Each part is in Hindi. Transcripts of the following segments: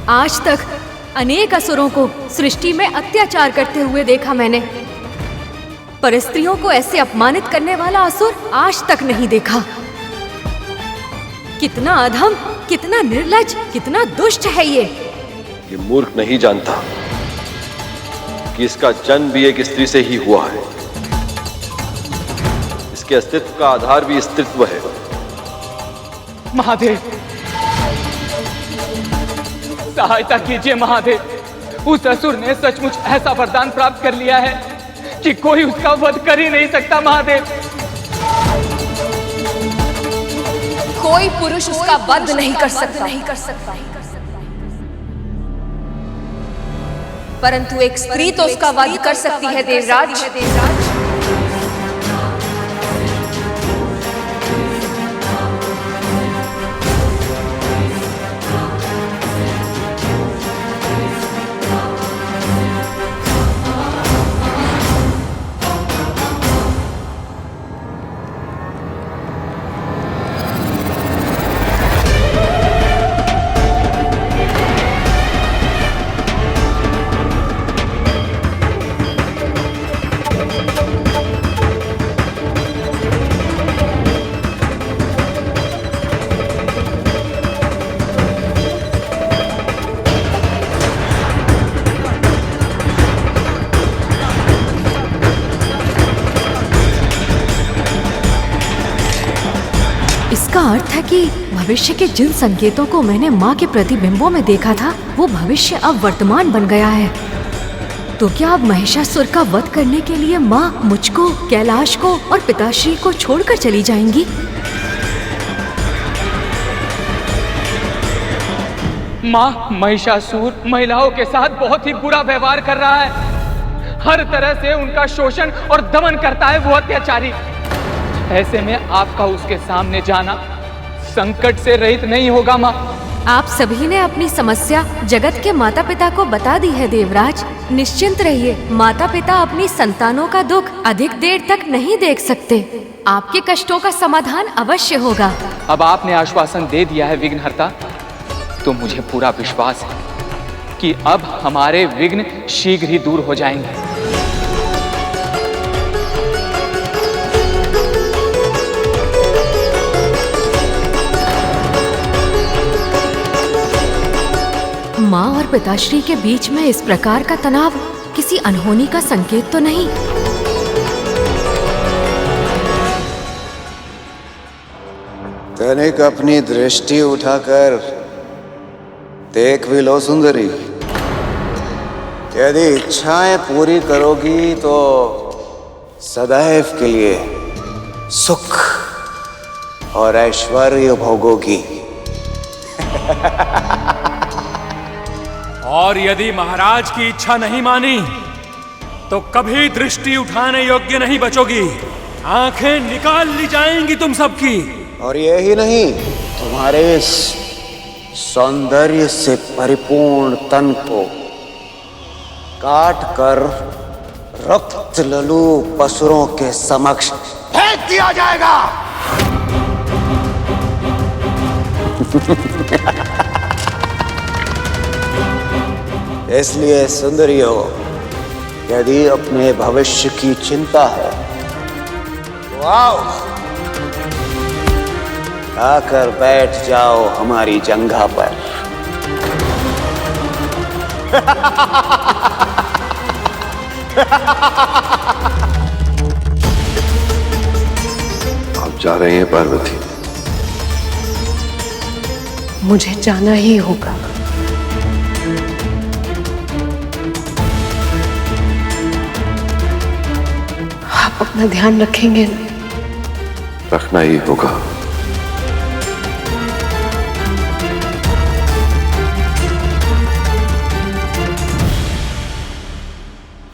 आज तक अनेक असुरों को सृष्टि में अत्याचार करते हुए देखा मैंने, पर स्त्रियों को ऐसे अपमानित करने वाला असुर आज तक नहीं देखा। कितना अधम, कितना निर्लज्ज, कितना दुष्ट है ये मूर्ख नहीं जानता कि इसका जन्म भी एक स्त्री से ही हुआ है। इसके अस्तित्व का आधार भी स्त्रीत्व है। महादेव, सहायता कीजिए महादेव। उस असुर ने सचमुच ऐसा वरदान प्राप्त कर लिया है कि कोई उसका वध कर ही नहीं सकता। महादेव, कोई पुरुष उसका वध नहीं कर सकता, परंतु एक स्त्री तो उसका वध कर सकती है देवराज। इसका अर्थ है कि भविष्य के जिन संकेतों को मैंने माँ के प्रतिबिंबों में देखा था, वो भविष्य अब वर्तमान बन गया है। तो क्या अब महिषासुर का वध करने के लिए माँ मुझको, कैलाश को और पिताश्री को छोड़कर चली जाएंगी? माँ, महिषासुर महिलाओं के साथ बहुत ही बुरा व्यवहार कर रहा है। हर तरह से उनका शोषण और दमन करता है वो अत्याचारी। ऐसे में आपका उसके सामने जाना संकट से रहित नहीं होगा माँ। आप सभी ने अपनी समस्या जगत के माता पिता को बता दी है देवराज। निश्चिंत रहिए, माता पिता अपनी संतानों का दुख अधिक देर तक नहीं देख सकते। आपके कष्टों का समाधान अवश्य होगा। अब आपने आश्वासन दे दिया है विघ्नहर्ता, तो मुझे पूरा विश्वास है कि अब हमारे विघ्न शीघ्र ही दूर हो जाएंगे। माँ और पिताश्री के बीच में इस प्रकार का तनाव किसी अनहोनी का संकेत तो नहीं? तनिक अपनी दृष्टि उठाकर देख भी लो सुंदरी। यदि इच्छाएं पूरी करोगी तो सदैव के लिए सुख और ऐश्वर्य भोगोगी। और यदि महाराज की इच्छा नहीं मानी तो कभी दृष्टि उठाने योग्य नहीं बचोगी। आंखें निकाल ली जाएंगी तुम सबकी। और यही नहीं, तुम्हारे इस सौंदर्य से परिपूर्ण तन को काट कर रक्त ललू पसुरों के समक्ष फेंक दिया जाएगा। इसलिए सुंदरियों, यदि अपने भविष्य की चिंता है तो आओ, आकर बैठ जाओ हमारी जंघा पर। आप जा रहे हैं पार्वती? मुझे जाना ही होगा। आप अपना ध्यान रखेंगे ना? रखना ही होगा।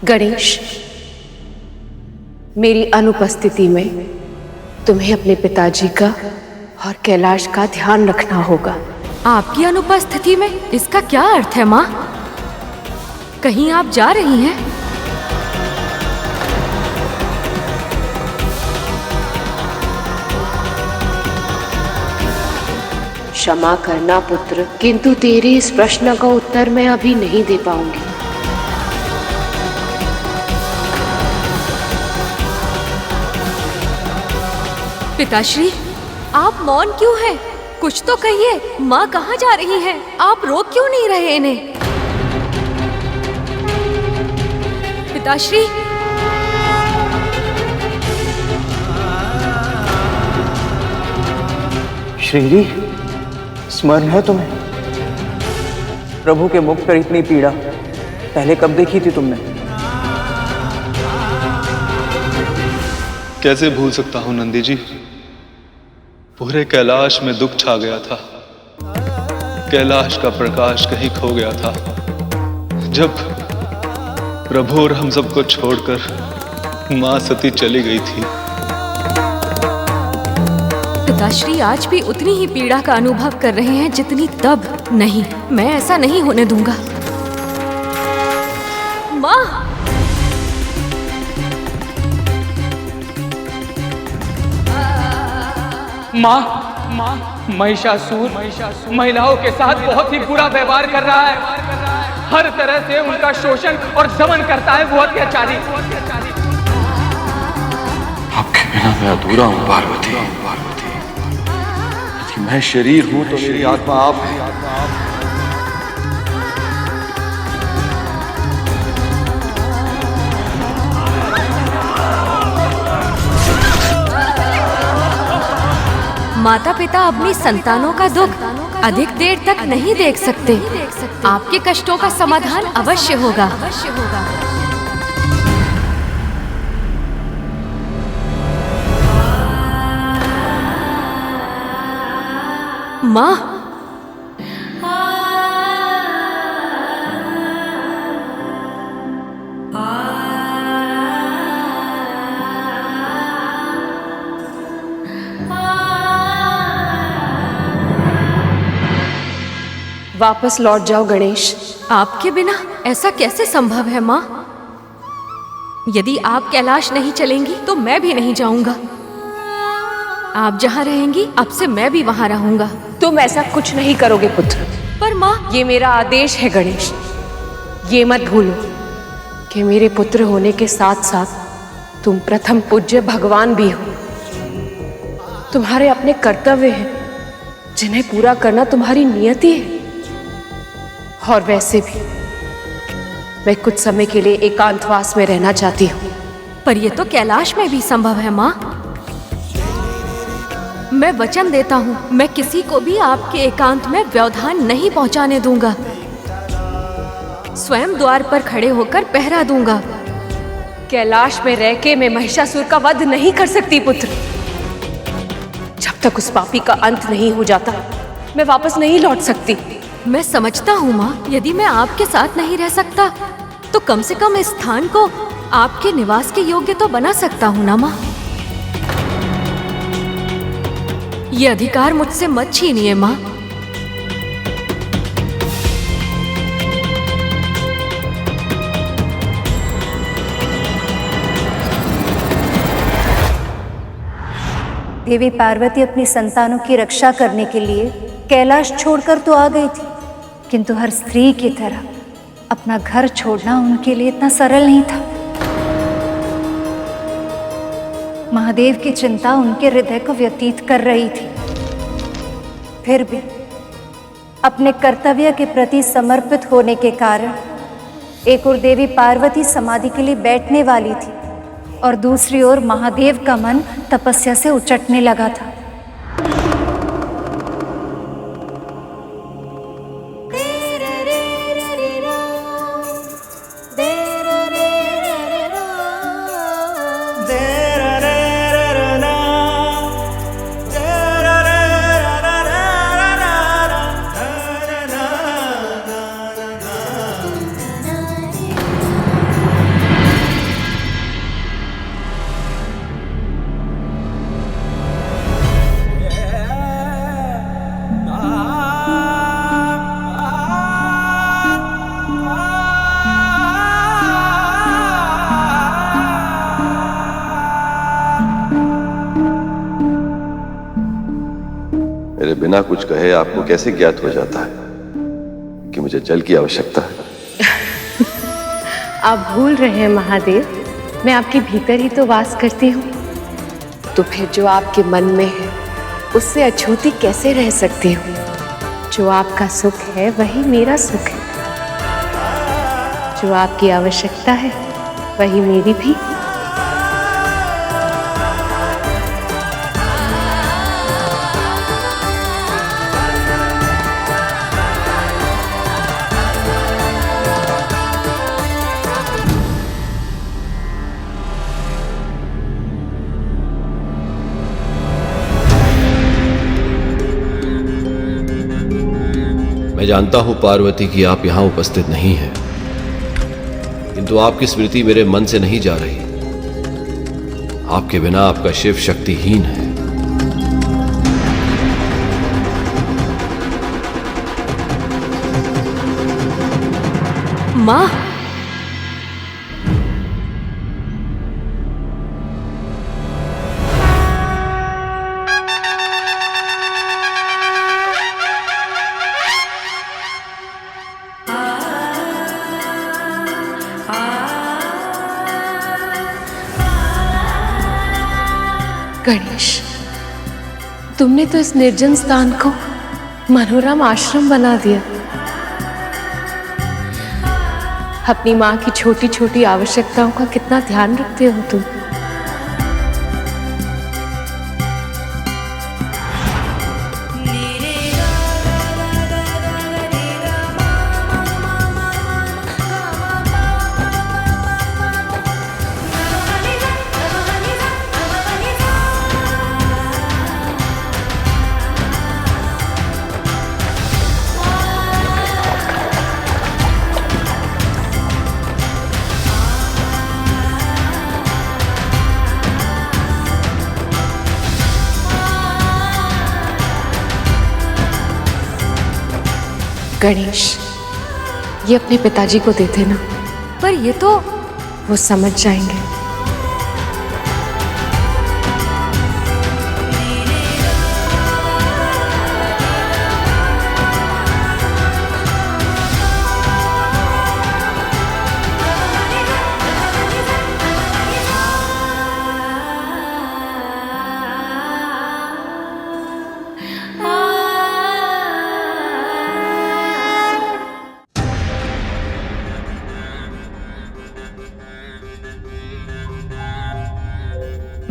गणेश, मेरी अनुपस्थिति में तुम्हें अपने पिताजी का और कैलाश का ध्यान रखना होगा। आपकी अनुपस्थिति में इसका क्या अर्थ है माँ? कहीं आप जा रही हैं? क्षमा करना पुत्र, किंतु तेरे इस प्रश्न का उत्तर मैं अभी नहीं दे पाऊंगी। पिताश्री, आप मौन क्यों हैं? कुछ तो कहिए, माँ कहाँ जा रही है? आप रोक क्यों नहीं रहे इन्हें? पिताश्री, श्रीजी, स्मरण है तुम्हें? प्रभु के मुख पर इतनी पीड़ा पहले कब देखी थी तुमने? कैसे भूल सकता हूं नंदी जी। पूरे कैलाश में दुख छा गया था। कैलाश का प्रकाश कहीं खो गया था जब प्रभु और हम सबको छोड़कर मां सती चली गई थी। पिताश्री आज भी उतनी ही पीड़ा का अनुभव कर रहे हैं जितनी तब। नहीं, मैं ऐसा नहीं होने दूंगा। माँ! माँ, महिषासुर महिलाओं के साथ बहुत ही बुरा व्यवहार कर रहा है। हर तरह से उनका शोषण और दमन करता है वो अत्याचारी। आपके बिना मैं अधूरा हूँ पार्वती। यदि मैं शरीर हूँ तो मेरी आत्मा आप है। माता पिता अपनी संतानों का दुख अधिक देर तक नहीं देख सकते। आपके कष्टों का समाधान अवश्य होगा। माँ! वापस लौट जाओ गणेश। आपके बिना ऐसा कैसे संभव है माँ? यदि आप कैलाश नहीं चलेंगी तो मैं भी नहीं जाऊंगा। आप जहाँ रहेंगी अब से मैं भी वहाँ रहूंगा। तुम ऐसा कुछ नहीं करोगे पुत्र। पर माँ, ये मेरा आदेश है गणेश। ये मत भूलो कि मेरे पुत्र होने के साथ साथ तुम प्रथम पूज्य भगवान भी हो। तुम्हारे अपने कर्तव्य हैं जिन्हें पूरा करना तुम्हारी नियति है। और वैसे भी मैं कुछ समय के लिए एकांतवास में रहना चाहती हूँ। पर यह तो कैलाश में भी संभव है माँ। मैं वचन देता हूँ, मैं किसी को भी आपके एकांत में व्यवधान नहीं पहुँचाने दूंगा। स्वयं द्वार पर खड़े होकर पहरा दूंगा। कैलाश में रह के मैं महिषासुर का वध नहीं कर सकती पुत्र। जब तक उस पापी का अंत नहीं हो जाता मैं वापस नहीं लौट सकती। मैं समझता हूँ माँ, यदि मैं आपके साथ नहीं रह सकता तो कम से कम इस स्थान को आपके निवास के योग्य तो बना सकता हूँ ना माँ। ये अधिकार मुझसे मत छीनिए माँ। देवी पार्वती अपनी संतानों की रक्षा करने के लिए कैलाश छोड़कर तो आ गई थी, किंतु हर स्त्री की तरह अपना घर छोड़ना उनके लिए इतना सरल नहीं था। महादेव की चिंता उनके हृदय को व्यतीत कर रही थी। फिर भी अपने कर्तव्य के प्रति समर्पित होने के कारण एक ओर देवी पार्वती समाधि के लिए बैठने वाली थी और दूसरी ओर महादेव का मन तपस्या से उचटने लगा था। बिना कुछ कहे आपको कैसे ज्ञात हो जाता है कि मुझे जल की आवश्यकता है? आप भूल रहे हैं महादेव, मैं आपके भीतर ही तो वास करती हूँ। तो फिर जो आपके मन में है उससे अछूती कैसे रह सकती हूँ? जो आपका सुख है वही मेरा सुख है, जो आपकी आवश्यकता है वही मेरी भी। मैं जानता हूं पार्वती कि आप यहां उपस्थित नहीं हैं, किंतु आपकी स्मृति मेरे मन से नहीं जा रही। आपके बिना आपका शिव शक्तिहीन है। माँ, गणेश, तुमने तो इस निर्जन स्थान को मनोरम आश्रम बना दिया। अपनी माँ की छोटी छोटी आवश्यकताओं का कितना ध्यान रखते हो तुम। गणेश, ये अपने पिताजी को दे देना। पर ये तो वो समझ जाएंगे।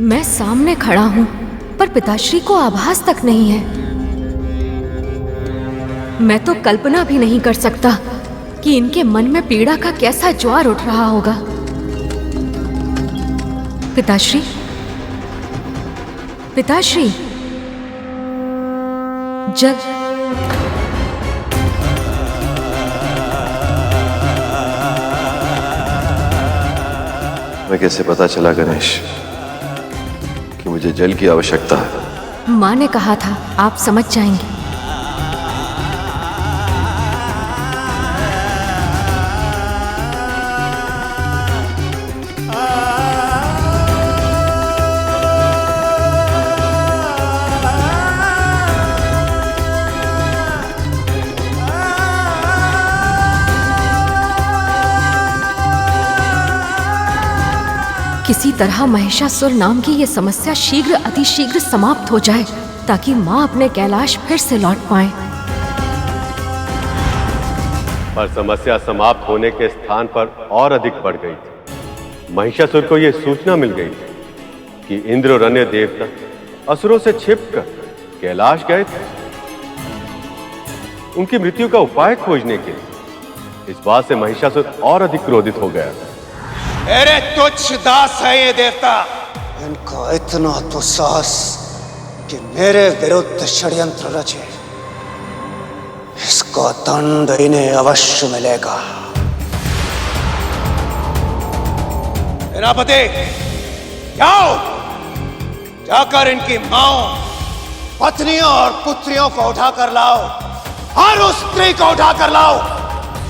मैं सामने खड़ा हूं, पर पिताश्री को आभास तक नहीं है। मैं तो कल्पना भी नहीं कर सकता कि इनके मन में पीड़ा का कैसा ज्वार उठ रहा होगा। पिताश्री, पिताश्री, जल। मैं कैसे पता चला गणेश कि मुझे जल की आवश्यकता है? माँ ने कहा था आप समझ जाएंगे। किसी तरह महिषासुर नाम की ये समस्या शीघ्र अतिशीघ्र समाप्त हो जाए, ताकि माँ अपने कैलाश फिर से लौट पाए। पर समस्या समाप्त होने के स्थान पर और अधिक बढ़ गई थी। महिषासुर को यह सूचना मिल गई थी कि इंद्र और अन्य देवता असुरों से छिपकर कैलाश गए थे उनकी मृत्यु का उपाय खोजने के लिए। इस बात से महिषासुर और अधिक क्रोधित हो गया। मेरे तुच्छ दास है ये देवता, इनका इतना तो साहस कि मेरे विरुद्ध षड्यंत्र रचे। इसका दंड इन्हें अवश्य मिलेगा। सेनापति, जाओ, जाकर इनकी माओ, पत्नियों और पुत्रियों को उठाकर लाओ, और उस स्त्री को उठाकर लाओ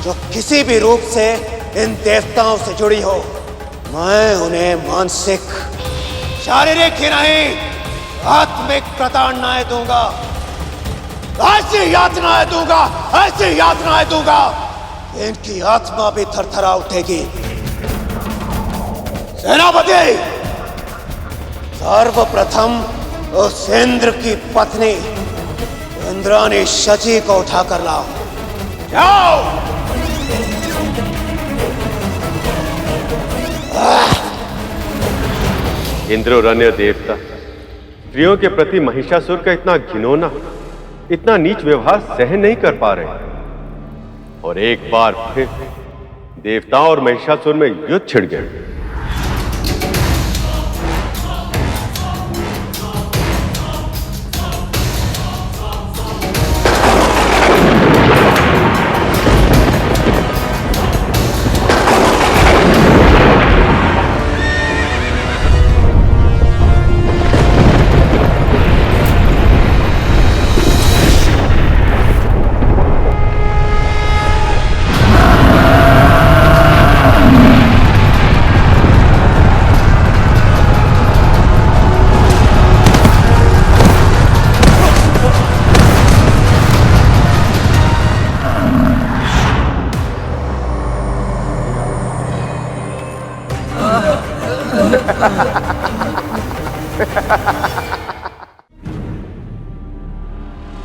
जो किसी भी रूप से इन देवताओं से जुड़ी हो। मैं उन्हें मानसिक, शारीरिक ही नहीं, आत्मिक प्रताड़नाएं दूंगा। ऐसी यातनाएं दूंगा, ऐसी यातनाएं दूंगा, इनकी आत्मा भी थरथरा उठेगी। सेनापति, सर्वप्रथम उस इंद्र की पत्नी इंद्राणी शची को उठाकर लाओ। जाओ। इंद्ररण्य देवता स्त्रियों के प्रति महिषासुर का इतना घिनौना, इतना नीच व्यवहार सहन नहीं कर पा रहे, और एक बार फिर देवताओं और महिषासुर में युद्ध छिड़ गया।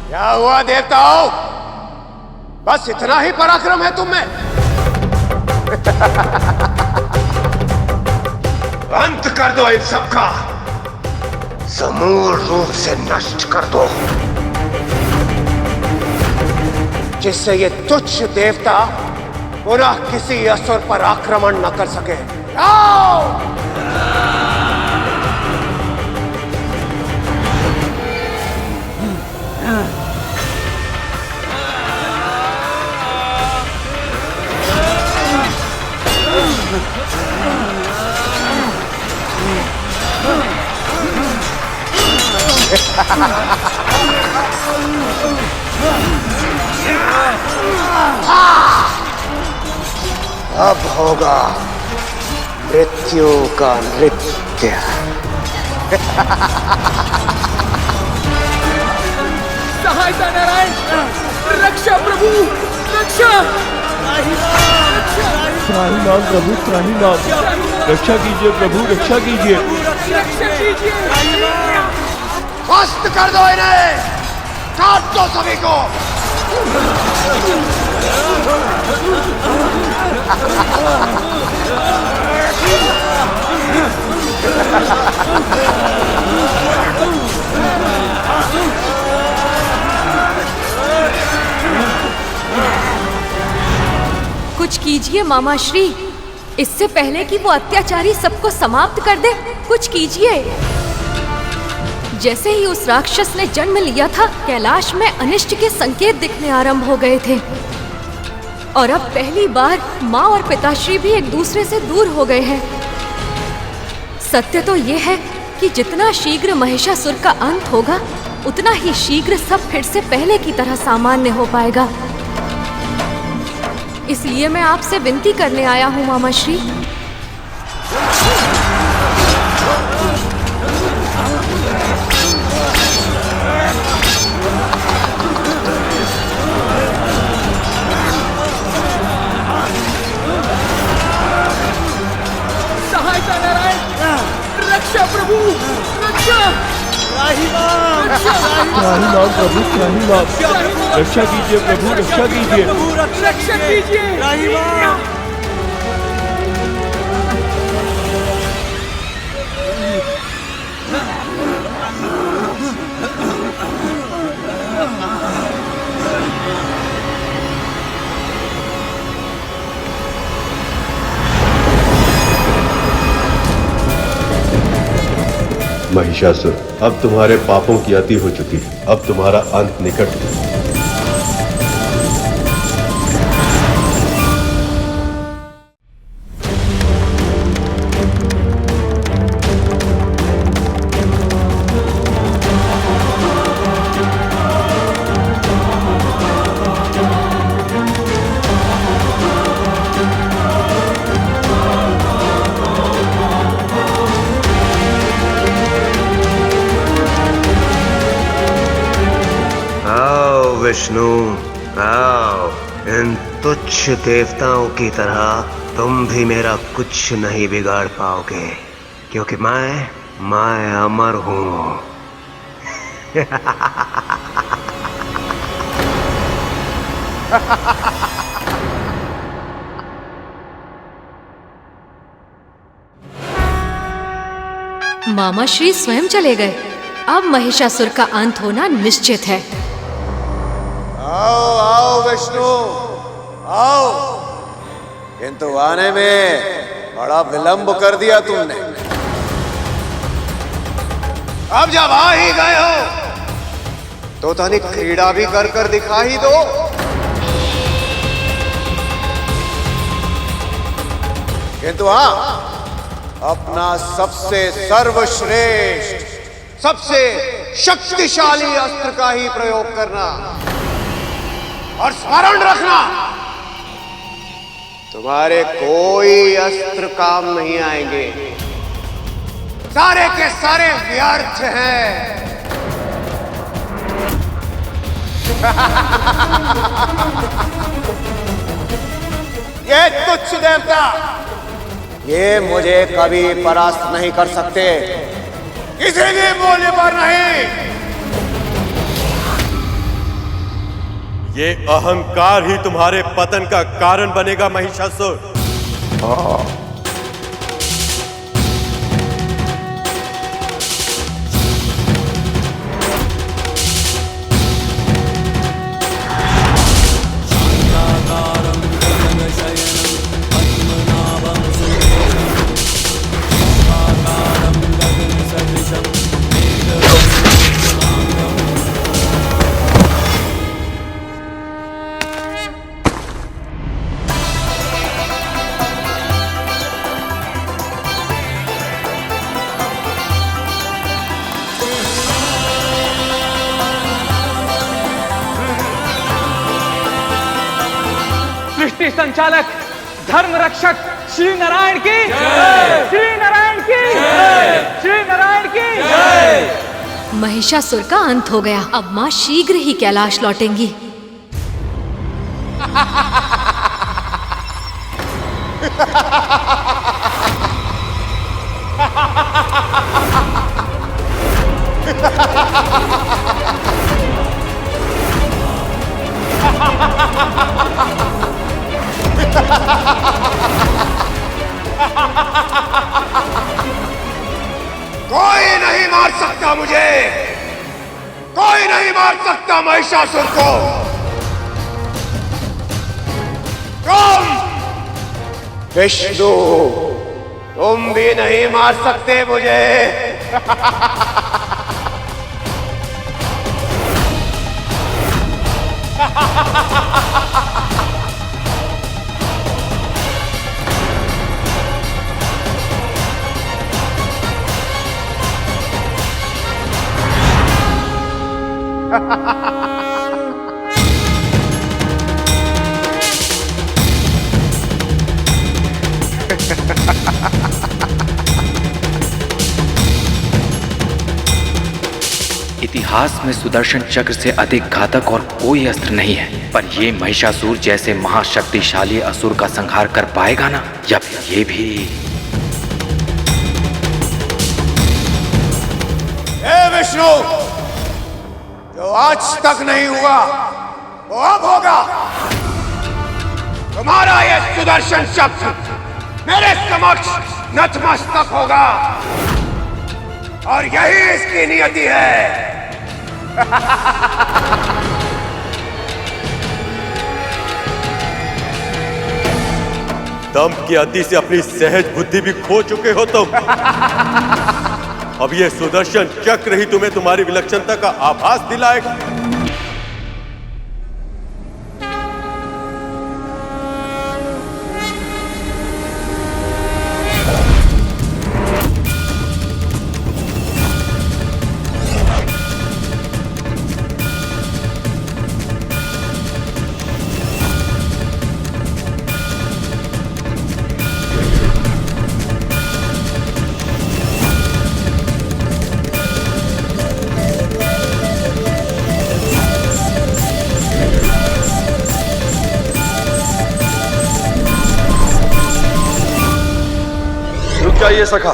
क्या हुआ देवताओं? बस इतना ही पराक्रम है तुम में? अंत कर दो इन सबका, समूल रूप से नष्ट कर दो, जिससे ये तुच्छ देवता पुनः किसी असुर पर आक्रमण न कर सके। आओ! अब होगा मृत्यु का नृत्य। सहायता नारायण, रक्षा प्रभु, रक्षा। त्राहिमाम प्रभु, त्राहिमाम, रक्षा कीजिए प्रभु, रक्षा कीजिए, रक्षा कीजिए। ध्वस्त कर दो इन्हें, काट दो सभी को। कुछ कीजिए मामा श्री, इससे पहले कि वो अत्याचारी सबको समाप्त कर दे, कुछ कीजिए। जैसे ही उस राक्षस ने जन्म लिया था, कैलाश में अनिष्ट के संकेत दिखने आरंभ हो गए थे, और अब पहली बार माँ और पिताश्री भी एक दूसरे से दूर हो गए हैं। सत्य तो ये है कि जितना शीघ्र महिषासुर का अंत होगा, उतना ही शीघ्र सब फिर से पहले की तरह सामान्य हो पाएगा। इसलिए मैं आपसे विनती करने आया हूँ मामा श्री। सहायता नारायण, रक्षा प्रभु, रक्षा। त्राहिमाम प्रभु, त्राहिमाम, रक्षा कीजिए प्रभु, रक्षा कीजिए, रक्षा कीजिए। महिषासुर, अब तुम्हारे पापों की अति हो चुकी है, अब तुम्हारा अंत निकट है। विष्णु, आओ। इन तुच्छ देवताओं की तरह तुम भी मेरा कुछ नहीं बिगाड़ पाओगे, क्योंकि मैं अमर हूं। मामा श्री स्वयं चले गए। अब महिषासुर का अंत होना निश्चित है। आओ आओ विष्णु, आओ। किंतु आने में बड़ा विलंब कर दिया तुमने। अब जब आ ही गए हो तो तनिक क्रीड़ा भी कर कर दिखा ही दो। किंतु हाँ, अपना सबसे सर्वश्रेष्ठ, सबसे शक्तिशाली अस्त्र का ही प्रयोग करना। और स्मरण रखना, तुम्हारे कोई अस्त्र काम नहीं आएंगे, सारे के सारे व्यर्थ हैं। ये तुच्छ देवता, ये मुझे कभी परास्त नहीं कर सकते, किसी भी मूल्य पर नहीं। ये अहंकार ही तुम्हारे पतन का कारण बनेगा महिषासुर। सृष्टि संचालक, धर्म रक्षक श्री नारायण की जय, श्री नारायण की जय, श्री नारायण की जय। महिषासुर का अंत हो गया। अब माँ शीघ्र ही कैलाश लौटेंगी। कोई नहीं मार सकता मुझे, कोई नहीं मार सकता महिषासुर को। तुम विष्णु, तुम भी नहीं मार सकते मुझे। इतिहास में सुदर्शन चक्र से अधिक घातक और कोई अस्त्र नहीं है, पर ये महिषासुर जैसे महाशक्तिशाली असुर का संहार कर पाएगा ना, या फिर ये भी। हे विष्णु, जो आज तक नहीं हुआ वो अब होगा। तुम्हारा ये सुदर्शन चक्र मेरे समक्ष नतमस्तक होगा, और यही इसकी नियति है। दम की अति से अपनी सहज बुद्धि भी खो चुके हो तुम। अब ये सुदर्शन चक्र ही तुम्हें तुम्हारी विलक्षणता का आभास दिलाएगा। रुक जाइए सखा।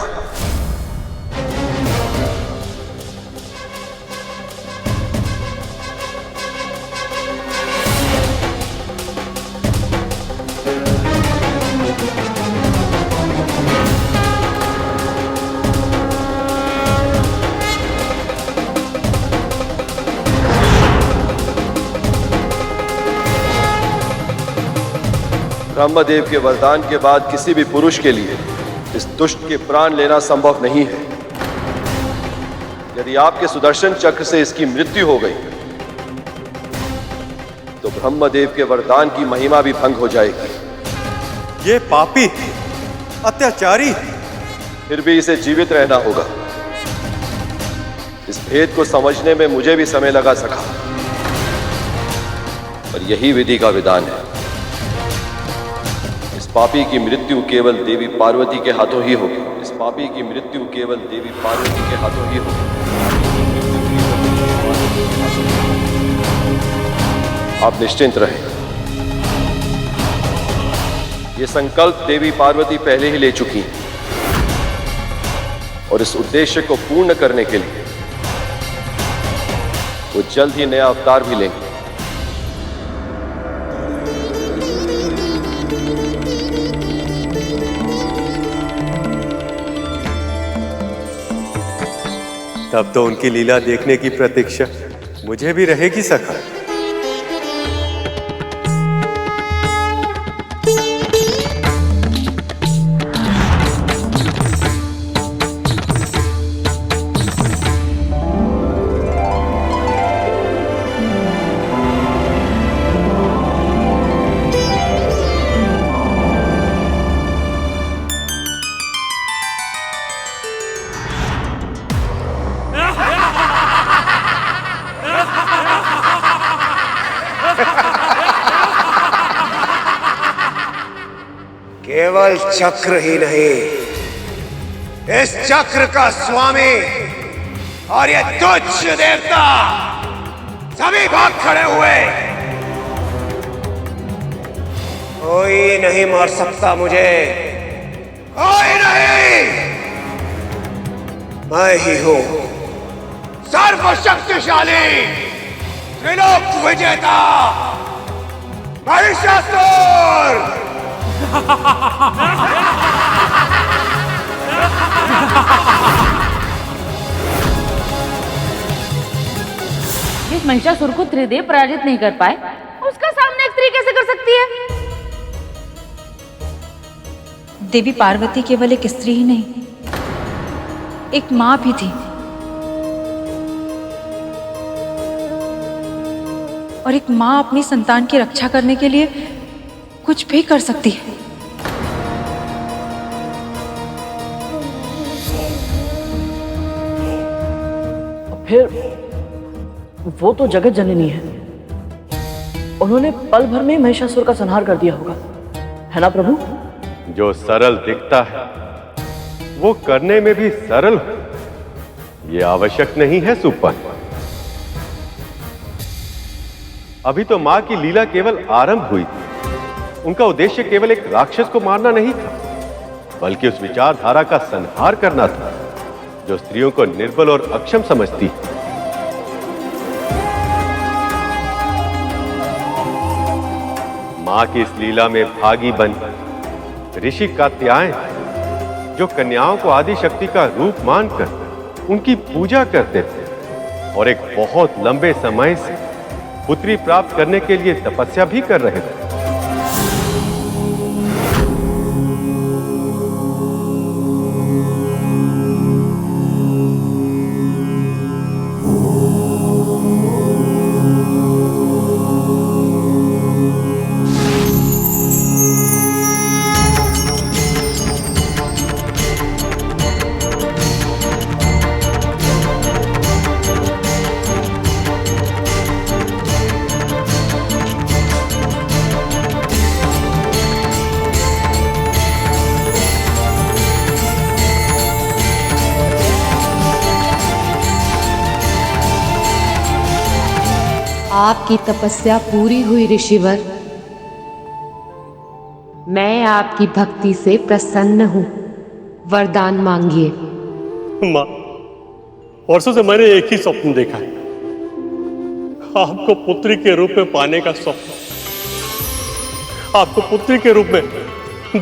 ब्रह्मदेव के वरदान के बाद किसी भी पुरुष के लिए इस दुष्ट के प्राण लेना संभव नहीं है। यदि आपके सुदर्शन चक्र से इसकी मृत्यु हो गई तो ब्रह्मदेव के वरदान की महिमा भी भंग हो जाएगी। ये पापी, अत्याचारी, फिर भी इसे जीवित रहना होगा। इस भेद को समझने में मुझे भी समय लगा सका, पर यही विधि का विधान है। पापी की मृत्यु केवल देवी पार्वती के हाथों ही होगी। इस पापी की मृत्यु केवल देवी पार्वती के हाथों ही होगी। आप निश्चिंत रहें। ये संकल्प देवी पार्वती पहले ही ले चुकी हैं और इस उद्देश्य को पूर्ण करने के लिए वो जल्द ही नया अवतार भी लेंगे। तब तो उनकी लीला देखने की प्रतीक्षा मुझे भी रहेगी सखा। केवल चक्र ही नहीं, इस चक्र का स्वामी और ये तुच्छ देवता सभी भाग खड़े हुए। कोई नहीं मार सकता मुझे, कोई नहीं। मैं ही हूं सर्वशक्तिशाली त्रिलोक विजेता महिषासुर। जिस महिषासुर को त्रिदेव पराजित नहीं कर पाए, उसका सामना एक स्त्री कैसे कर सकती है? देवी पार्वती केवल एक स्त्री ही नहीं, एक मां भी थी, और एक मां अपनी संतान की रक्षा करने के लिए कुछ भी कर सकती है। फिर वो तो जगत जननी है, उन्होंने पल भर में महिषासुर का संहार कर दिया होगा, है ना प्रभु? जो सरल दिखता है वो करने में भी सरल हो, ये आवश्यक नहीं है सुपन। अभी तो मां की लीला केवल आरंभ हुई थी। उनका उद्देश्य केवल एक राक्षस को मारना नहीं था, बल्कि उस विचारधारा का संहार करना था जो स्त्रियों को निर्बल और अक्षम समझती है। मां की इस लीला में भागी बन ऋषि कात्यायन, जो कन्याओं को आदि शक्ति का रूप मानकर उनकी पूजा करते थे और एक बहुत लंबे समय से पुत्री प्राप्त करने के लिए तपस्या भी कर रहे थे। आपकी तपस्या पूरी हुई ऋषिवर। मैं आपकी भक्ति से प्रसन्न हूं। वरदान मांगिए। माँ, वर्षों से मैंने एक ही स्वप्न देखा है, आपको पुत्री के रूप में पाने का स्वप्न, आपको पुत्री के रूप में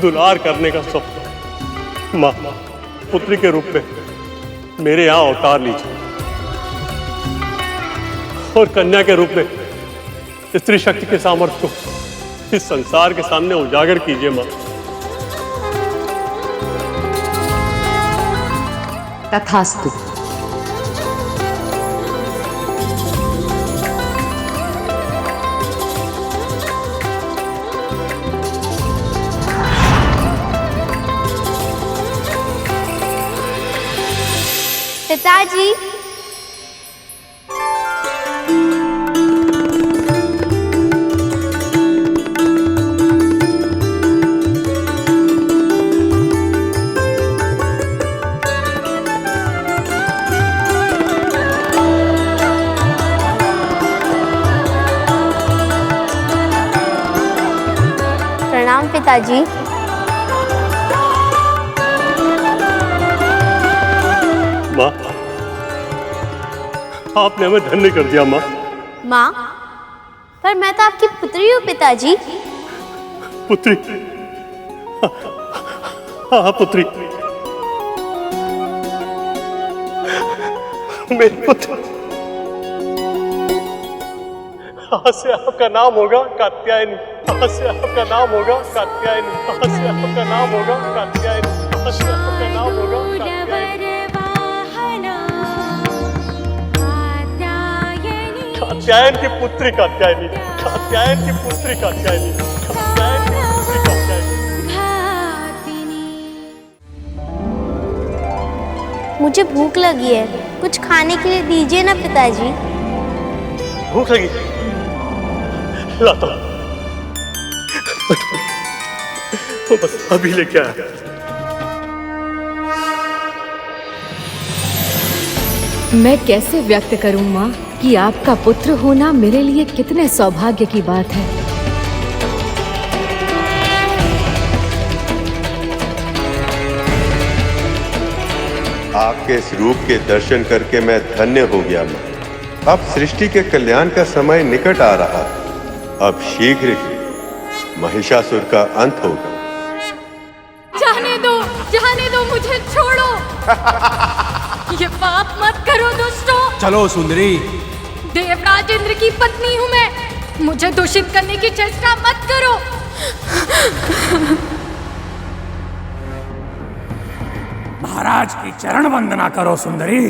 दुलार करने का स्वप्न। माँ, पुत्री के रूप में मेरे यहाँ अवतार लीजिए और कन्या के रूप में स्त्री शक्ति के सामर्थ्य को इस संसार के सामने उजागर कीजिए। माँ, तथास्तु। पिताजी, प्रणाम पिताजी। माँ, आपने हमें धन्य कर दिया। माँ, माँ, पर मैं तो आपकी पुत्री हूँ पिताजी। पुत्री? हाँ पुत्री, मेरी पुत्री। आज से आपका नाम होगा कात्यायनी। आज से आपका नाम होगा कात्यायनी। आज से आपका नाम होगा कात्यायनी। आज से आपका नाम होगा कात्यायन की पुत्री कात्यायनी। कात्यायन की पुत्री कात्यायनी। कात्यायन की पुत्री कात्यायनी। मुझे भूख लगी है, कुछ खाने के लिए दीजिए ना पिताजी। भूख लगी? लाता हूं। तो बस अभी लेके आया। मैं कैसे व्यक्त करूं माँ कि आपका पुत्र होना मेरे लिए कितने सौभाग्य की बात है। आपके इस रूप के दर्शन करके मैं धन्य हो गया माँ। अब सृष्टि के कल्याण का समय निकट आ रहा है। अब शीघ्र ही महिषासुर का अंत होगा। जाने दो मुझे, छोड़ो। ये पाप मत करो दुष्टों। चलो सुंदरी। देवराज इंद्र की पत्नी हूँ मैं, मुझे दूषित करने की चेष्टा मत करो। महाराज की चरण वंदना करो सुंदरी।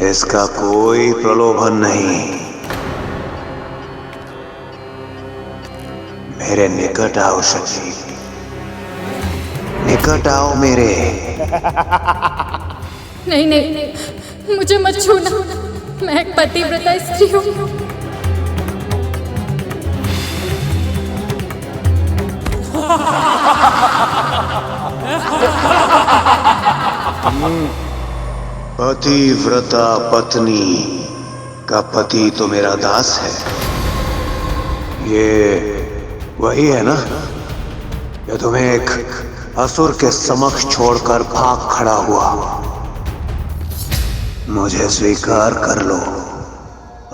इसका कोई प्रलोभन नहीं। मेरे निकट आओ शक्ति, निकट आओ मेरे। नहीं, मुझे मत छूना, मैं एक पतिव्रता स्त्री हूँ। पतिव्रता पत्नी का पति तो मेरा दास है। ये वही है ना जो तुम्हें एक असुर के समक्ष छोड़कर भाग खड़ा हुआ। मुझे स्वीकार कर लो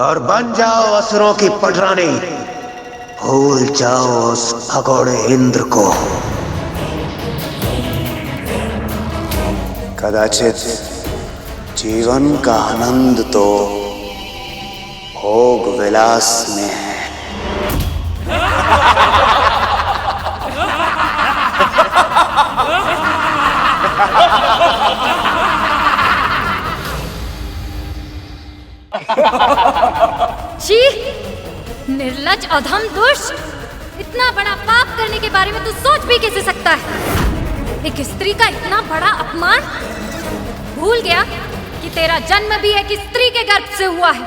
और बन जाओ असुरों की पटरानी। भूल जाओ उस भगोड़े इंद्र को। कदाचित जीवन का आनंद तो भोग विलास में है। छी, निर्लज्ज अधम दुष्ट, इतना बड़ा पाप करने के बारे में तू सोच भी कैसे सकता है? एक स्त्री का इतना बड़ा अपमान? भूल गया कि तेरा जन्म भी एक स्त्री के गर्भ से हुआ है।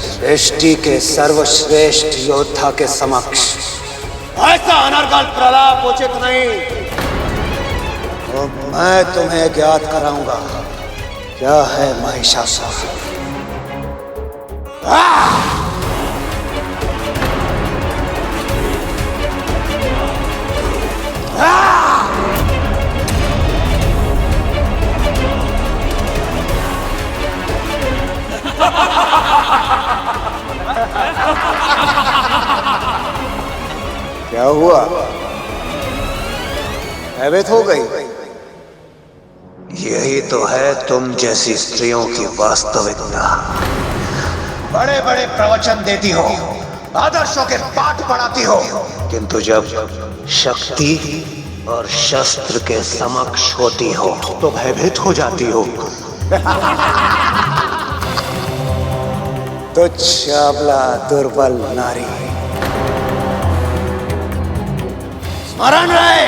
सृष्टि के सर्वश्रेष्ठ योद्धा के समक्ष ऐसा अनर्गल प्रलाप उचित नहीं। तो मैं तुम्हें ज्ञात कराऊंगा क्या है महिषासुर। क्या हुआ? भयभीत हो गई? यही तो है तुम जैसी स्त्रियों की वास्तविकता। बड़े बड़े प्रवचन देती हो, आदर्शों के पाठ पढ़ाती हो, किंतु जब शक्ति और शस्त्र के समक्ष होती हो तो भयभीत हो जाती हो। तुच्छ अबला दुर्बल नारी। स्मरण रहे,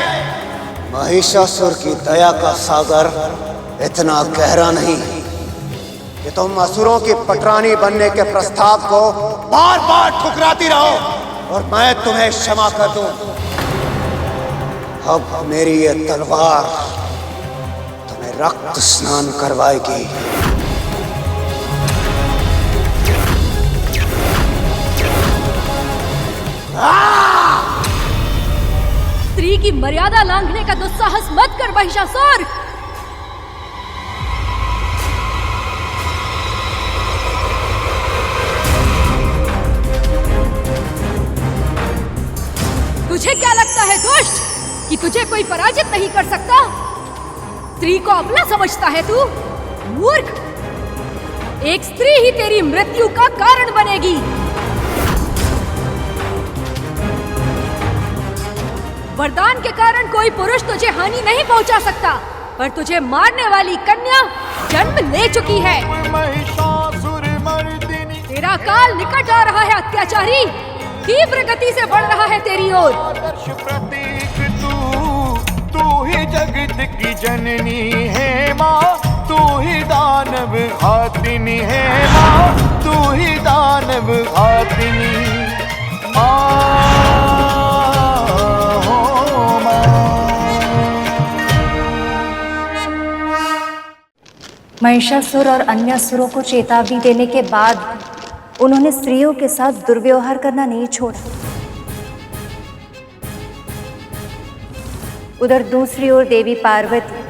महिषासुर की दया का सागर इतना गहरा नहीं कि तुम असुरों की पटरानी बनने के प्रस्ताव को बार बार ठुकराती रहो और मैं तुम्हें क्षमा कर दूं। अब मेरी ये तलवार तुम्हें रक्त स्नान करवाएगी। स्त्री की मर्यादा लांघने का दुस्साहस मत कर महिषासुर। तुझे क्या लगता है दुष्ट कि तुझे कोई पराजित नहीं कर सकता? स्त्री को अबला समझता है तू? मूर्ख! एक स्त्री ही तेरी मृत्यु का कारण बनेगी। वरदान के कारण कोई पुरुष तुझे हानि नहीं पहुंचा सकता, पर तुझे मारने वाली कन्या जन्म ले चुकी है। तेरा काल निकट आ रहा है अत्याचारी, तीव्र गति से बढ़ रहा है तेरी ओर। तू ही जगत की जननी है माँ, तू ही दानव घातिनी है माँ, तू ही दानव घातिनी माँ। महिषासुर और अन्य असुरों को चेतावनी देने के बाद उन्होंने स्त्रियों के साथ दुर्व्यवहार करना नहीं छोड़ा। उधर दूसरी ओर देवी पार्वती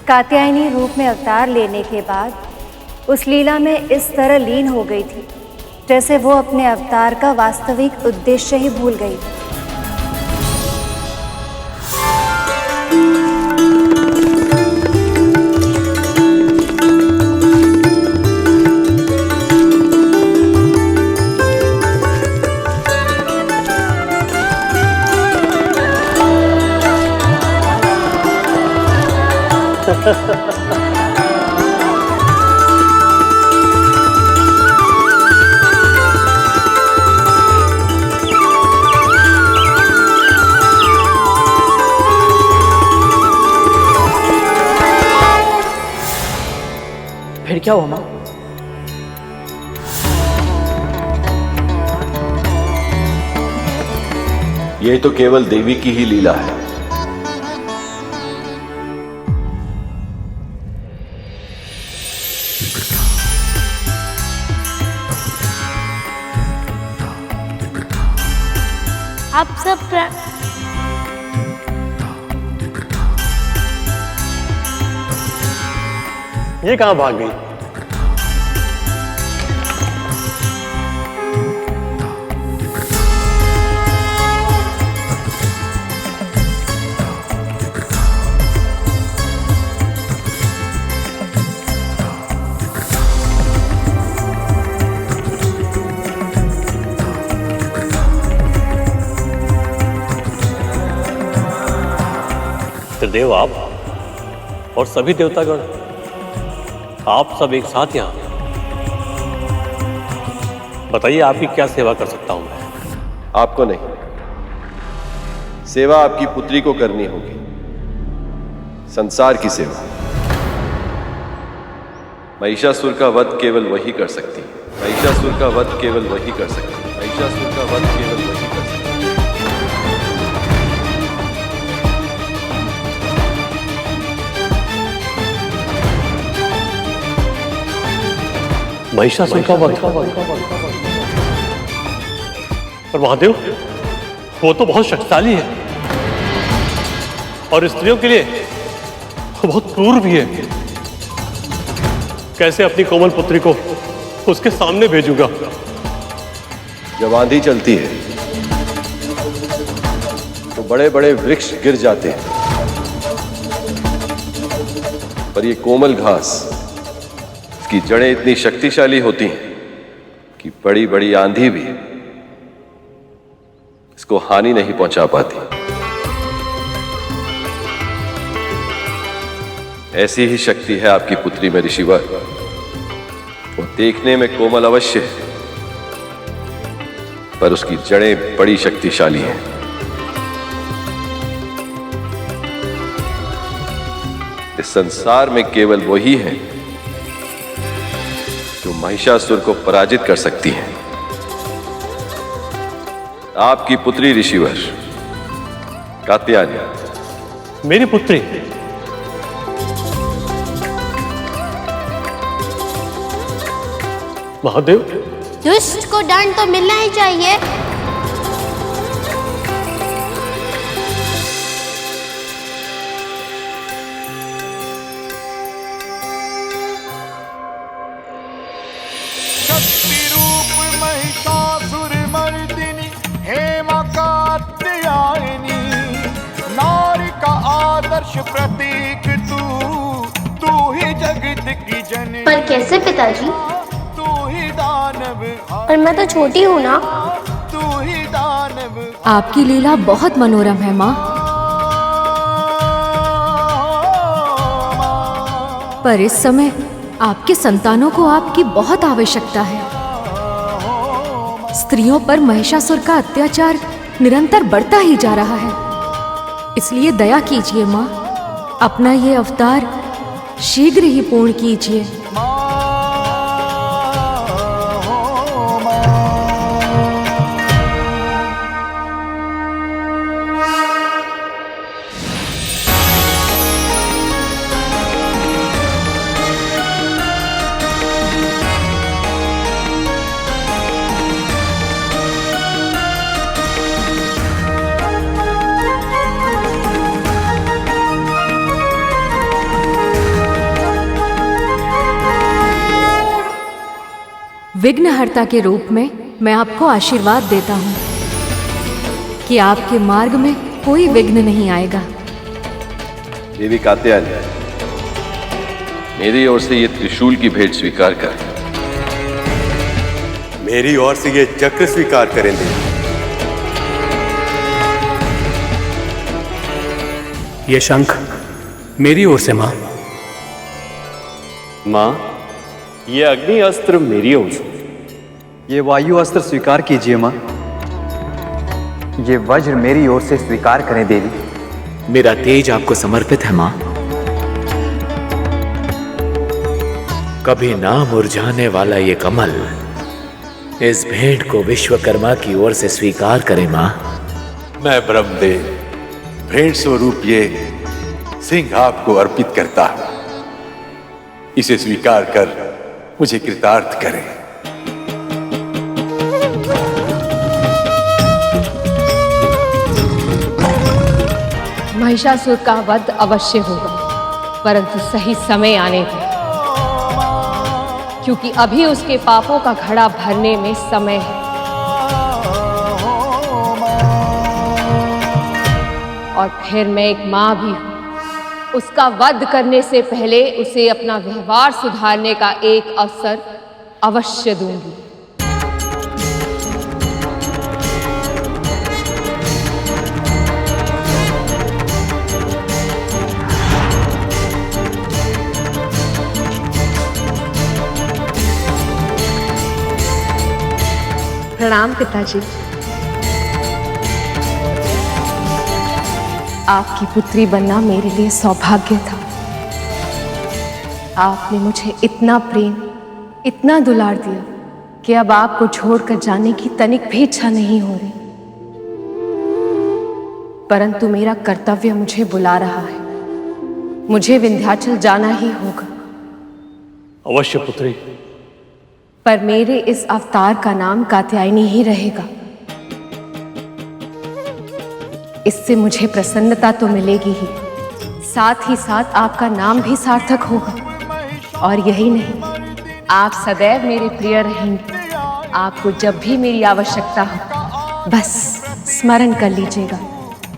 कात्यायनी रूप में अवतार लेने के बाद उस लीला में इस तरह लीन हो गई थी जैसे वो अपने अवतार का वास्तविक उद्देश्य ही भूल गई। फिर क्या हुआ माँ? ये तो केवल देवी की ही लीला है। आप सब ये कहाँ भाग गई? त्रिदेव आप और सभी देवतागण आप सब एक साथ यहाँ, बताइए आपकी क्या सेवा कर सकता हूं मैं? आपको नहीं, सेवा आपकी पुत्री को करनी होगी, संसार की सेवा। महिषासुर का वध केवल वही कर सकती है, महिषासुर का वध केवल वही कर सकती है, महिषासुर का वध केवल वही कर सकती है। महिषासुर का वध। पर महादेव, वो तो बहुत शक्तिशाली है और स्त्रियों के लिए वो बहुत क्रूर भी है। कैसे अपनी कोमल पुत्री को उसके सामने भेजूंगा? जब आंधी चलती है तो बड़े बड़े वृक्ष गिर जाते हैं, पर ये कोमल घास, इसकी जड़ें इतनी शक्तिशाली होती हैं कि बड़ी बड़ी आंधी भी इसको हानि नहीं पहुंचा पाती। ऐसी ही शक्ति है आपकी पुत्री में ऋषिवर। वो देखने में कोमल अवश्य है, पर उसकी जड़ें बड़ी शक्तिशाली हैं। इस संसार में केवल वही है जो महिषासुर को पराजित कर सकती है। आपकी पुत्री ऋषिवर कात्यायनी। मेरी पुत्री? महादेव, दुष्ट को दंड तो मिलना ही चाहिए। शक्ति रूप महिषासुर मर्दिनी हेमा कात्यायनी, नारी का आदर्श प्रतीक तू ही जगत की जननी। पर कैसे पिताजी? तू ही दानव, पर मैं तो छोटी हूँ ना। तू ही दानव। आपकी लीला बहुत मनोरम है माँ, पर इस समय आपके संतानों को आपकी बहुत आवश्यकता है। स्त्रियों पर महिषासुर का अत्याचार निरंतर बढ़ता ही जा रहा है, इसलिए दया कीजिए माँ, अपना ये अवतार शीघ्र ही पूर्ण कीजिए। विघ्नहर्ता के रूप में मैं आपको आशीर्वाद देता हूँ कि आपके मार्ग में कोई विघ्न नहीं आएगा। देवी कात्यायनी, मेरी ओर से ये त्रिशूल की भेंट स्वीकार कर। मेरी ओर से ये चक्र स्वीकार करें देवी। ये शंख मेरी ओर से मां। मां, ये अग्नि अस्त्र मेरी ओर से। ये वायु अस्त्र स्वीकार कीजिए मां। ये वज्र मेरी ओर से स्वीकार करें देवी। मेरा तेज आपको समर्पित है मां। कभी ना मुरझाने वाला ये कमल, इस भेंट को विश्वकर्मा की ओर से स्वीकार करें मां। मैं ब्रह्मदेव भेंट स्वरूप ये सिंह आपको अर्पित करता हूं। इसे स्वीकार कर मुझे कृतार्थ करें। महिषासुर का वध अवश्य होगा, परंतु सही समय आने दें, क्योंकि अभी उसके पापों का घड़ा भरने में समय है। और फिर मैं एक मां भी हूं, उसका वध करने से पहले उसे अपना व्यवहार सुधारने का एक अवसर अवश्य दूंगी। प्रणाम पिताजी। आपकी पुत्री बनना मेरे लिए सौभाग्य था। आपने मुझे इतना प्रेम, इतना दुलार दिया कि अब आपको छोड़कर जाने की तनिक भी इच्छा नहीं हो रही। परंतु मेरा कर्तव्य मुझे बुला रहा है। मुझे विंध्याचल जाना ही होगा। अवश्य पुत्री। पर मेरे इस अवतार का नाम कात्यायनी ही रहेगा। इससे मुझे प्रसन्नता तो मिलेगी ही, साथ ही साथ आपका नाम भी सार्थक होगा। और यही नहीं, आप सदैव मेरे प्रिय रहेंगे। आपको जब भी मेरी आवश्यकता हो बस स्मरण कर लीजिएगा,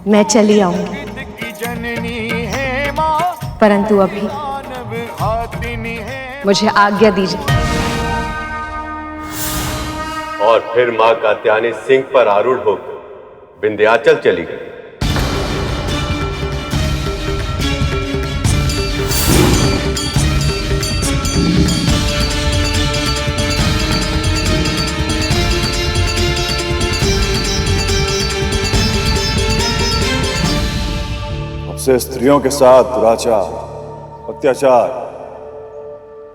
मैं चली आऊंगी। परंतु अभी मुझे आज्ञा दीजिए। और फिर मां कात्यायनी सिंह पर आरूढ़ होकर विंध्याचल चली गई। अब से स्त्रियों के साथ दुराचार, अत्याचार,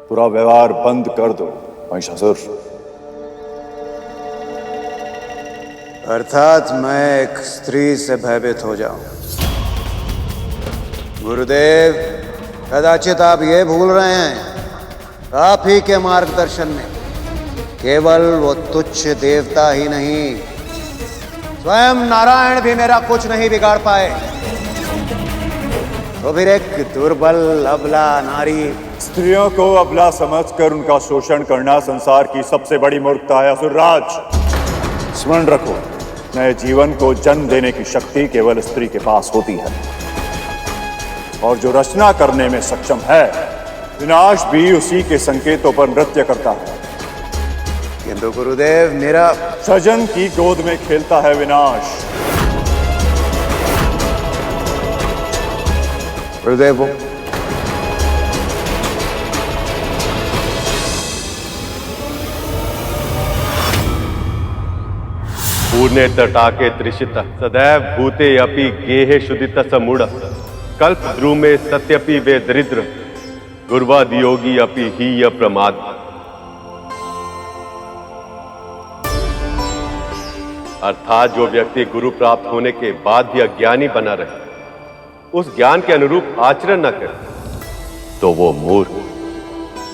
बुरा व्यवहार बंद कर दो महिषासुर। अर्थात मैं एक स्त्री से भयभीत हो जाऊं। गुरुदेव, कदाचित आप ये भूल रहे हैं, आप ही के मार्गदर्शन में केवल वो तुच्छ देवता ही नहीं, स्वयं नारायण भी मेरा कुछ नहीं बिगाड़ पाए। तो फिर एक दुर्बल अबला नारी। स्त्रियों को अबला समझकर उनका शोषण करना संसार की सबसे बड़ी मूर्खता है असुरराज। स्मरण रखो, नए जीवन को जन्म देने की शक्ति केवल स्त्री के पास होती है, और जो रचना करने में सक्षम है, विनाश भी उसी के संकेतों पर नृत्य करता है। किंतु गुरुदेव, मेरा सजन की गोद में खेलता है विनाश। गुरुदेव, पूर्णे तटाके त्रिषित सदैव भूते अपि गेहे शुदित समूढ़ कल्प द्रुमे सत्यपि वे दरिद्र गुरुवाद योगी अपि हीय प्रमाद। अर्थात जो व्यक्ति गुरु प्राप्त होने के बाद भी अज्ञानी बना रहे, उस ज्ञान के अनुरूप आचरण न करे, तो वो मूर्ख,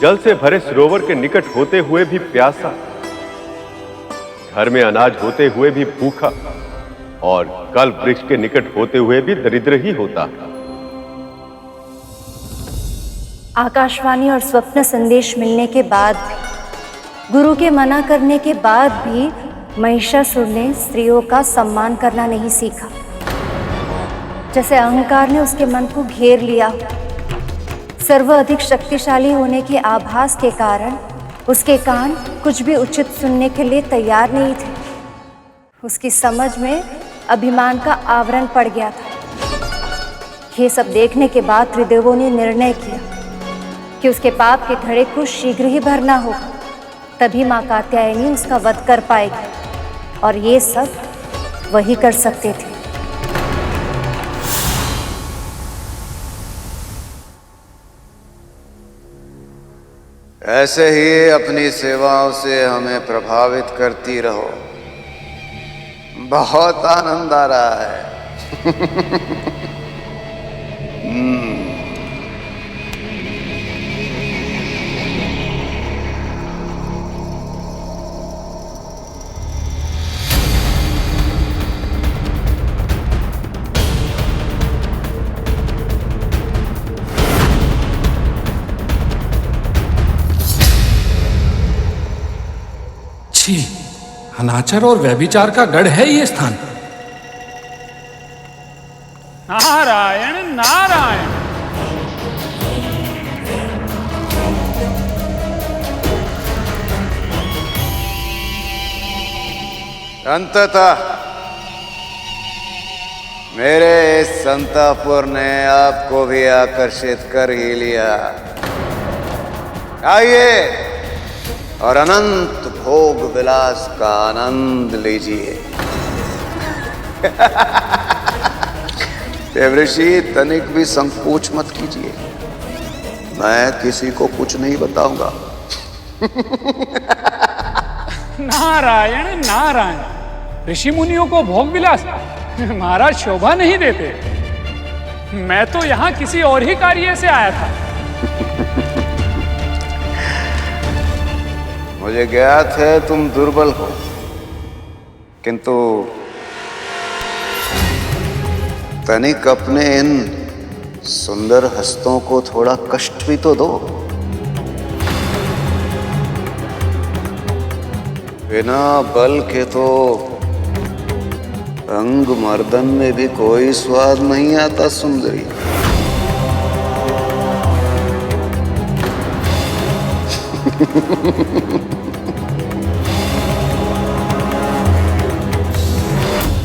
जल से भरे सरोवर के निकट होते हुए भी प्यासा, घर में अनाज होते हुए भी भूखा, और कल्प वृक्ष के निकट होते हुए भी दरिद्र ही होता है। आकाशवाणी और स्वप्न संदेश मिलने के बाद, गुरु के मना करने के बाद भी महिषासुर ने स्त्रियों का सम्मान करना नहीं सीखा। जैसे अहंकार ने उसके मन को घेर लिया, सर्व अधिक शक्तिशाली होने के आभास के कारण उसके कान कुछ भी उचित सुनने के लिए तैयार नहीं थे। उसकी समझ में अभिमान का आवरण पड़ गया था। ये सब देखने के बाद त्रिदेवों ने निर्णय किया कि उसके पाप के घड़े को शीघ्र ही भरना होगा, तभी मां कात्यायनी उसका वध कर पाएगी, और ये सब वही कर सकते थे। ऐसे ही अपनी सेवाओं से हमें प्रभावित करती रहो। बहुत आनंद आ रहा है। अनाचार और व्यभिचार का गढ़ है ये स्थान। नारायण नारायण। अंततः मेरे इस संतापुर ने आपको भी आकर्षित कर ही लिया। आइए और अनंत भोग विलास का आनंद लीजिए। देवऋषि, तनिक भी संकोच मत कीजिए, मैं किसी को कुछ नहीं बताऊंगा। नारायण नारायण, ऋषि मुनियों को भोग विलास महाराज शोभा नहीं देते। मैं तो यहाँ किसी और ही कार्य से आया था। मुझे ज्ञात है तुम दुर्बल हो, किंतु तनिक अपने इन सुंदर हस्तों को थोड़ा कष्ट भी तो दो। बिना बल के तो अंग मर्दन में भी कोई स्वाद नहीं आता सुंदरी।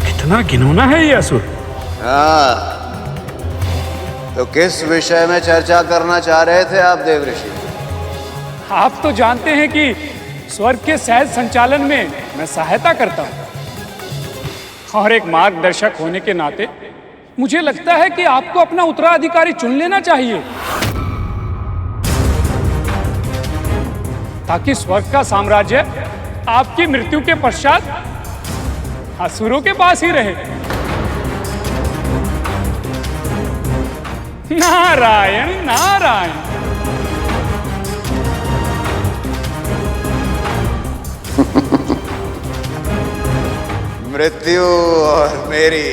कितना घिनौना है ये असुर। हाँ, तो किस विषय में चर्चा करना चाह रहे थे आप देवऋषि? आप तो जानते हैं कि स्वर्ग के सहज संचालन में मैं सहायता करता हूँ, और एक मार्गदर्शक होने के नाते मुझे लगता है कि आपको अपना उत्तराधिकारी चुन लेना चाहिए, ताकि स्वर्ग का साम्राज्य आपकी मृत्यु के पश्चात असुरों के पास ही रहे। नारायण नारायण। मृत्यु और मेरी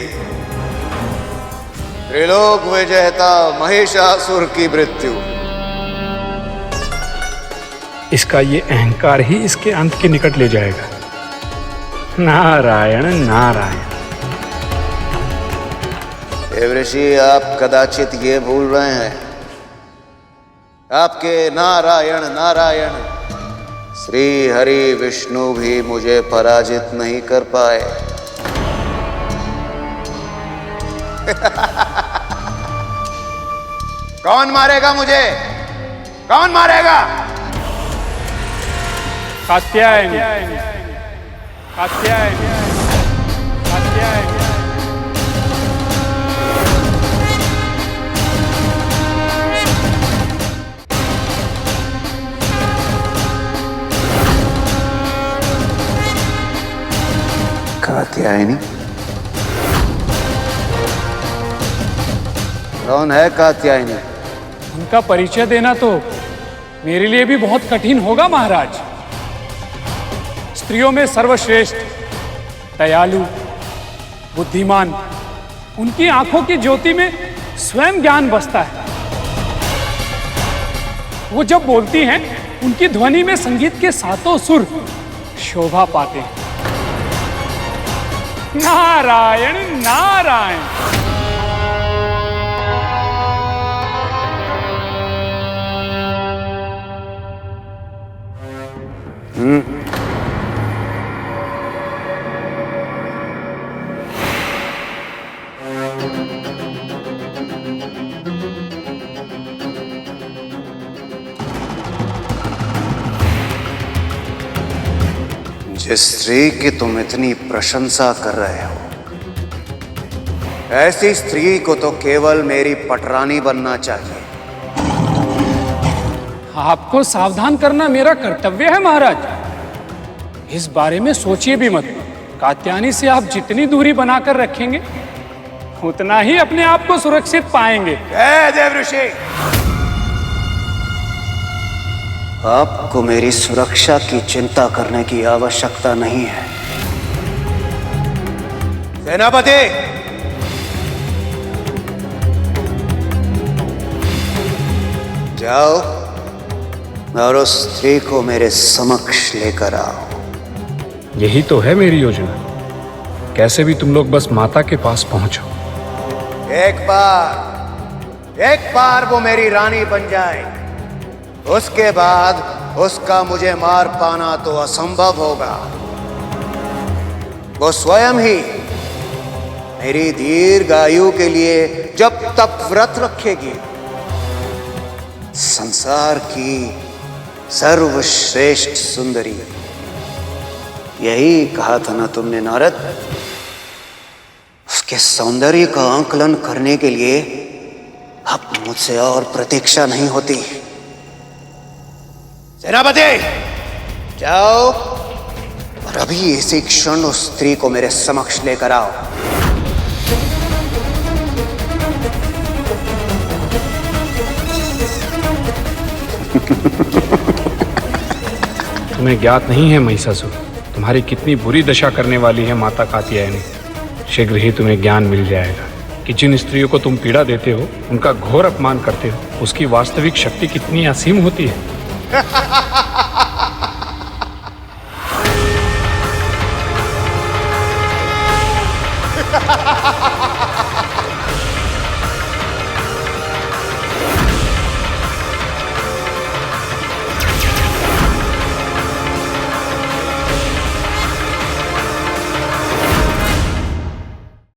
त्रिलोक विजेता महिषासुर की मृत्यु, इसका ये अहंकार ही इसके अंत के निकट ले जाएगा। नारायण नारायण। देवऋषि, आप कदाचित ये भूल रहे हैं, आपके नारायण नारायण श्री हरि विष्णु भी मुझे पराजित नहीं कर पाए। कौन मारेगा मुझे? कौन मारेगा? कात्यायन कात्यायन कात्यायन। कात्यायनी? कौन है कात्यायनी? उनका परिचय देना तो मेरे लिए भी बहुत कठिन होगा महाराज। स्त्रियों में सर्वश्रेष्ठ, दयालु, बुद्धिमान, उनकी आंखों की ज्योति में स्वयं ज्ञान बसता है। वो जब बोलती हैं, उनकी ध्वनि में संगीत के सातों सुर शोभा पाते हैं। नारायण नारायण। जिस स्त्री की तुम इतनी प्रशंसा कर रहे हो, ऐसी स्त्री को तो केवल मेरी पटरानी बनना चाहिए। आपको सावधान करना मेरा कर्तव्य है महाराज। इस बारे में सोचिए भी मत। कात्यायनी से आप जितनी दूरी बनाकर रखेंगे, उतना ही अपने आप को सुरक्षित पाएंगे। देवऋषि, आपको मेरी सुरक्षा की चिंता करने की आवश्यकता नहीं है। सेनापति, जाओ और उस स्त्री को मेरे समक्ष लेकर आओ। यही तो है मेरी योजना। कैसे भी तुम लोग बस माता के पास पहुंचो। एक बार वो मेरी रानी बन जाए, उसके बाद उसका मुझे मार पाना तो असंभव होगा। वो स्वयं ही मेरी दीर्घ आयु के लिए जब तक व्रत रखेगी, संसार की सर्वश्रेष्ठ सुंदरी यही कहा था ना तुमने नारद? उसके सौंदर्य का आंकलन करने के लिए अब मुझसे और प्रतीक्षा नहीं होती। सेनापति, जाओ और अभी इसी क्षण उस स्त्री को मेरे समक्ष लेकर आओ। तुम्हें ज्ञात नहीं है महिषासुर, तुम्हारी कितनी बुरी दशा करने वाली है माता कात्यायनी। शीघ्र ही तुम्हें ज्ञान मिल जाएगा कि जिन स्त्रियों को तुम पीड़ा देते हो, उनका घोर अपमान करते हो, उसकी वास्तविक शक्ति कितनी असीम होती है। Ha ha ha!